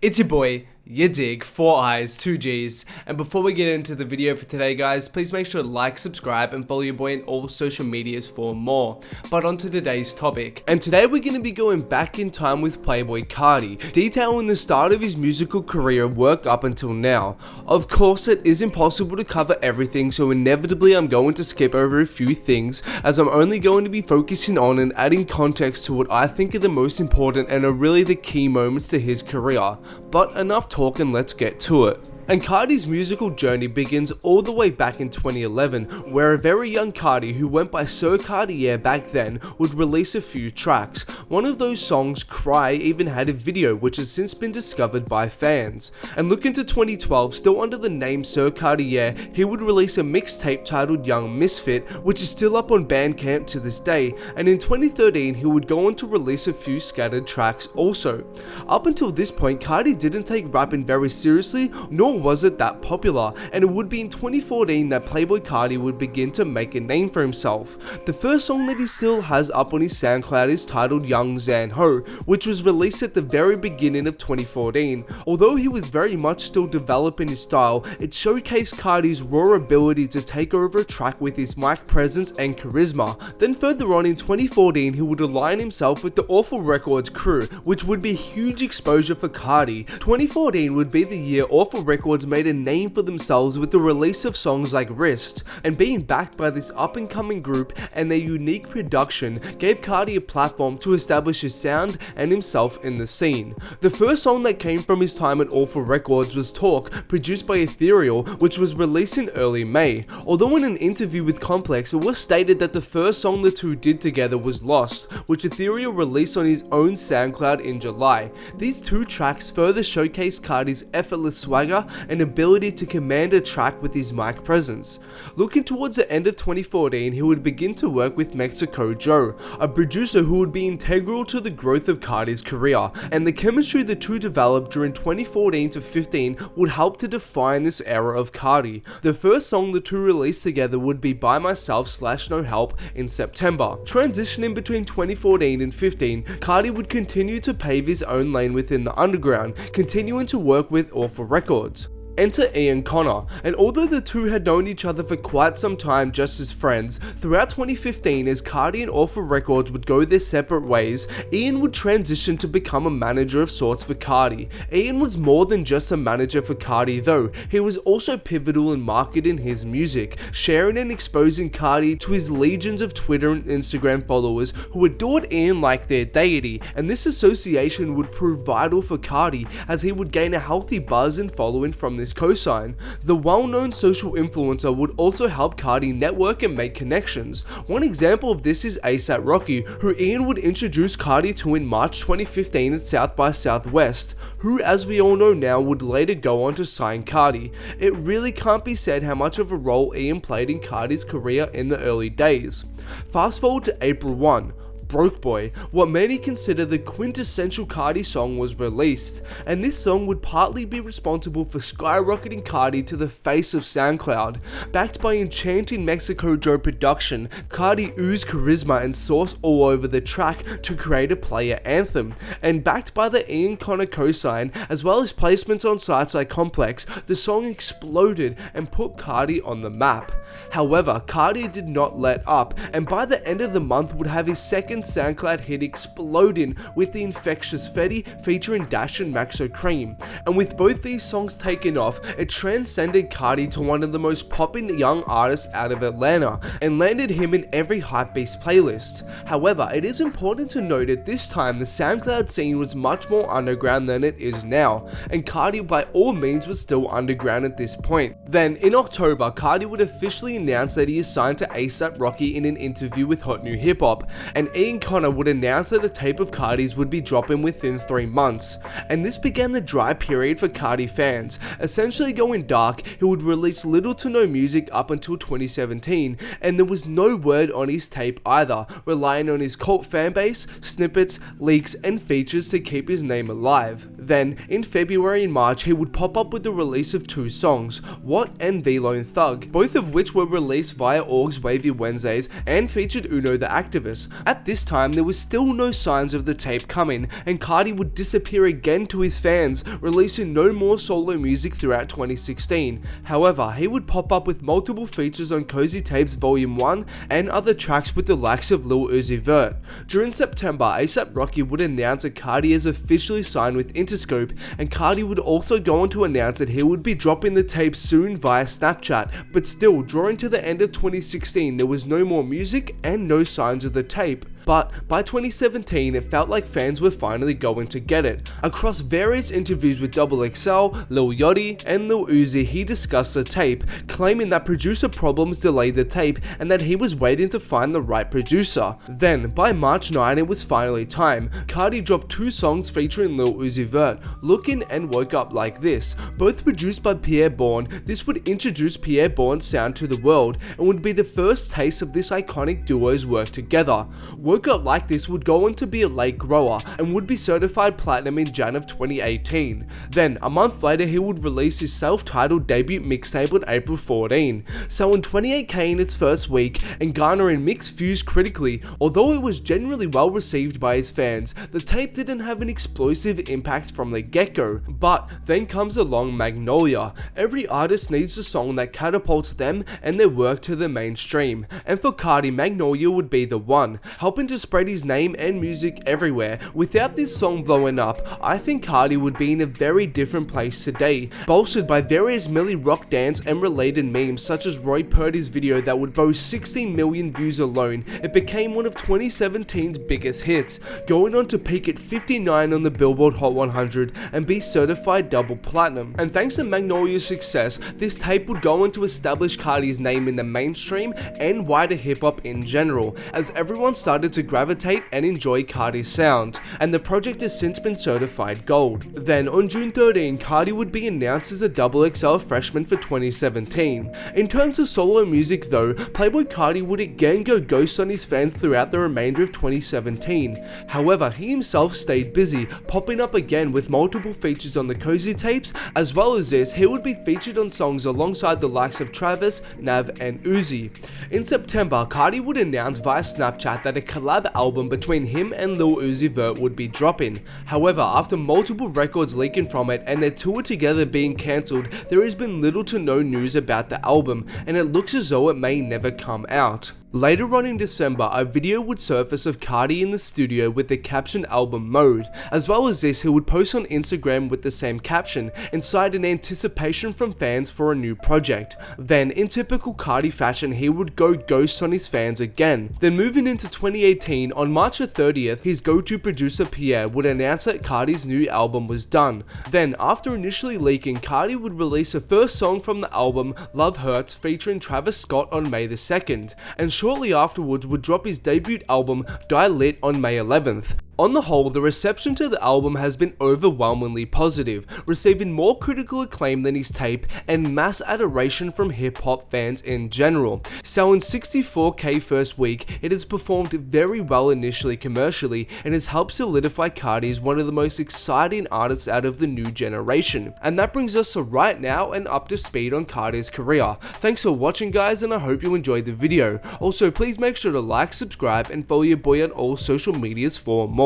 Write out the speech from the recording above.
It's your boy, you dig, 4 eyes, 2 G's, and before we get into the video for today guys, please make sure to like, subscribe, and follow your boy in all social medias for more. But on to today's topic, and today we're going to be going back in time with Playboi Carti, detailing the start of his musical career work up until now. Of course it is impossible to cover everything, so inevitably I'm going to skip over a few things, as I'm only going to be focusing on and adding context to what I think are the most important and are really the key moments to his career. But enough talk and let's get to it. And Carti's musical journey begins all the way back in 2011, where a very young Carti who went by Sir Cartier back then would release a few tracks. One of those songs, Cry, even had a video which has since been discovered by fans. And look into 2012, still under the name Sir Cartier, he would release a mixtape titled Young Misfit, which is still up on Bandcamp to this day, and in 2013 he would go on to release a few scattered tracks also. Up until this point, Carti didn't take rapping very seriously, nor was it that popular, and it would be in 2014 that Playboi Carti would begin to make a name for himself. The first song that he still has up on his SoundCloud is titled Young Zan Ho, which was released at the very beginning of 2014. Although he was very much still developing his style, it showcased Carti's raw ability to take over a track with his mic presence and charisma. Then further on in 2014 he would align himself with the Awful Records crew, which would be huge exposure for Carti. 2014 would be the year Awful Records made a name for themselves with the release of songs like Wrist, and being backed by this up and coming group and their unique production gave Carti a platform to establish his sound and himself in the scene. The first song that came from his time at Awful Records was Talk, produced by Ethereal, which was released in early May. Although in an interview with Complex it was stated that the first song the two did together was Lost, which Ethereal released on his own SoundCloud in July. These two tracks further showcase Carti's effortless swagger and ability to command a track with his mic presence. Looking towards the end of 2014, he would begin to work with Mexico Joe, a producer who would be integral to the growth of Carti's career, and the chemistry the two developed during 2014 to 15 would help to define this era of Carti. The first song the two released together would be By Myself / No Help in September. Transitioning between 2014 and 15, Carti would continue to pave his own lane within the underground, continuing to work with Awful Records. Enter Ian Connor, and although the two had known each other for quite some time just as friends, throughout 2015 as Carti and Awful Records would go their separate ways, Ian would transition to become a manager of sorts for Carti. Ian was more than just a manager for Carti though, he was also pivotal in marketing his music, sharing and exposing Carti to his legions of Twitter and Instagram followers who adored Ian like their deity, and this association would prove vital for Carti as he would gain a healthy buzz and following from this cosign. The well-known social influencer would also help Carti network and make connections. One example of this is ASAP Rocky, who Ian would introduce Carti to in March 2015 at South by Southwest, who as we all know now would later go on to sign Carti. It really can't be said how much of a role Ian played in Carti's career in the early days. Fast forward to April 1. Broke Boy, what many consider the quintessential Carti song, was released, and this song would partly be responsible for skyrocketing Carti to the face of SoundCloud. Backed by enchanting Mexico Joe production, Carti oozed charisma and sauce all over the track to create a player anthem, and backed by the Ian Connor cosign as well as placements on sites like Complex, the song exploded and put Carti on the map. However, Carti did not let up, and by the end of the month would have his second SoundCloud hit exploding with the infectious Fetty featuring Dash and Maxo Cream, and with both these songs taking off, it transcended Carti to one of the most popping young artists out of Atlanta and landed him in every hypebeast playlist. However, it is important to note at this time the SoundCloud scene was much more underground than it is now, and Carti by all means was still underground at this point. Then in October, Carti would officially announce that he is signed to ASAP Rocky in an interview with Hot New Hip Hop, and Ian Connor would announce that a tape of Carti's would be dropping within 3 months, and this began the dry period for Carti fans. Essentially going dark, he would release little to no music up until 2017, and there was no word on his tape either, relying on his cult fanbase, snippets, leaks, and features to keep his name alive. Then, in February and March, he would pop up with the release of 2 songs, What and The Lone Thug, both of which were released via Org's Wavy Wednesdays and featured Uno the Activist. At this time, there was still no signs of the tape coming, and Carti would disappear again to his fans, releasing no more solo music throughout 2016. However, he would pop up with multiple features on Cozy Tapes Volume 1 and other tracks with the likes of Lil Uzi Vert. During September, A$AP Rocky would announce that Carti is officially signed with Interscope, and Carti would also go on to announce that he would be dropping the tape soon via Snapchat, but still, drawing to the end of 2016, there was no more music and no signs of the tape. But by 2017, it felt like fans were finally going to get it. Across various interviews with XXL, Lil Yachty, and Lil Uzi, he discussed the tape, claiming that producer problems delayed the tape and that he was waiting to find the right producer. Then, by March 9, it was finally time. Carti dropped 2 songs featuring Lil Uzi Vert, Lookin' and Woke Up Like This, both produced by Pierre Bourne. This would introduce Pierre Bourne's sound to the world and would be the first taste of this iconic duo's work together. Woke Up Like This would go on to be a late grower and would be certified platinum in Jan of 2018. Then, a month later, he would release his self-titled debut mixtape on April 14, selling 28k in its first week and garnering mixed views critically. Although it was generally well received by his fans, the tape didn't have an explosive impact from the get-go. But then comes along Magnolia. Every artist needs a song that catapults them and their work to the mainstream, and for Carti, Magnolia would be the one, helping to spread his name and music everywhere. Without this song blowing up, I think Carti would be in a very different place today, bolstered by various Millie Rock dance and related memes such as Roy Purdy's video that would boast 16 million views alone. It became one of 2017's biggest hits, going on to peak at 59 on the Billboard Hot 100 and be certified double platinum. And thanks to Magnolia's success, this tape would go on to establish Carti's name in the mainstream and wider hip hop in general, as everyone started to gravitate and enjoy Carti's sound, and the project has since been certified gold. Then on June 13, Carti would be announced as a XXL freshman for 2017. In terms of solo music though, Playboi Carti would again go ghost on his fans throughout the remainder of 2017. However, he himself stayed busy, popping up again with multiple features on the Cozy Tapes. As well as this, he would be featured on songs alongside the likes of Travis, Nav, and Uzi. In September, Carti would announce via Snapchat that a collab album between him and Lil Uzi Vert would be dropping. However, after multiple records leaking from it and their tour together being cancelled, there has been little to no news about the album, and it looks as though it may never come out. Later on in December, a video would surface of Carti in the studio with the caption album mode. As well as this, he would post on Instagram with the same caption, inside an anticipation from fans for a new project. Then, in typical Carti fashion, he would go ghost on his fans again. Then moving into 2018, on March 30th, his go-to producer Pierre would announce that Carti's new album was done. Then, after initially leaking, Carti would release a first song from the album, Love Hurts, featuring Travis Scott on May 2nd, and shortly afterwards would drop his debut album, Die Lit, on May 11th. On the whole, the reception to the album has been overwhelmingly positive, receiving more critical acclaim than his tape and mass adoration from hip-hop fans in general. Selling 64k first week, it has performed very well initially commercially and has helped solidify Carti as one of the most exciting artists out of the new generation. And that brings us to right now and up to speed on Carti's career. Thanks for watching guys, and I hope you enjoyed the video. Also, please make sure to like, subscribe, and follow your boy on all social medias for more.